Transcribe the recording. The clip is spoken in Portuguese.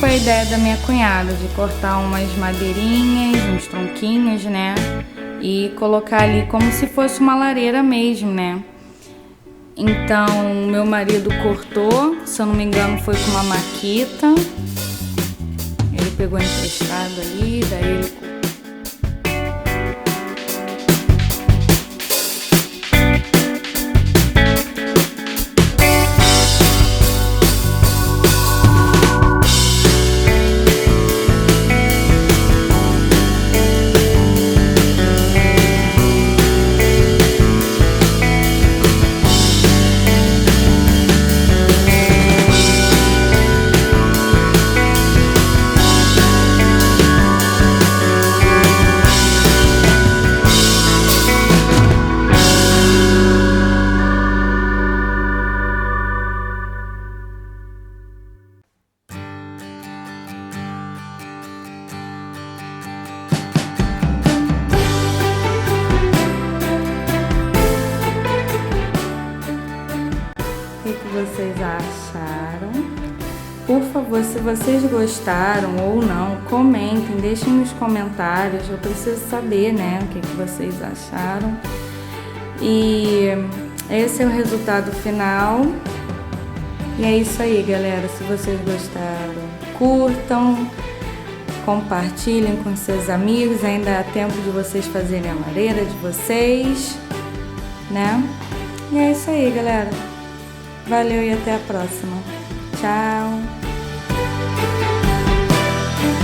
foi a ideia da minha cunhada, de cortar umas madeirinhas, uns tronquinhos, né? E colocar ali como se fosse uma lareira mesmo, né? Então, meu marido cortou, se eu não me engano foi com uma maquita. Ele pegou emprestado ali, daí ele... O que vocês acharam? Por favor, se vocês gostaram ou não, comentem, deixem nos comentários. Eu preciso saber, né, o que vocês acharam. E esse é o resultado final. E é isso aí, galera. Se vocês gostaram, curtam, compartilhem com seus amigos. Ainda há tempo de vocês fazerem a lareira de vocês, né? E é isso aí, galera. Valeu e até a próxima. Tchau!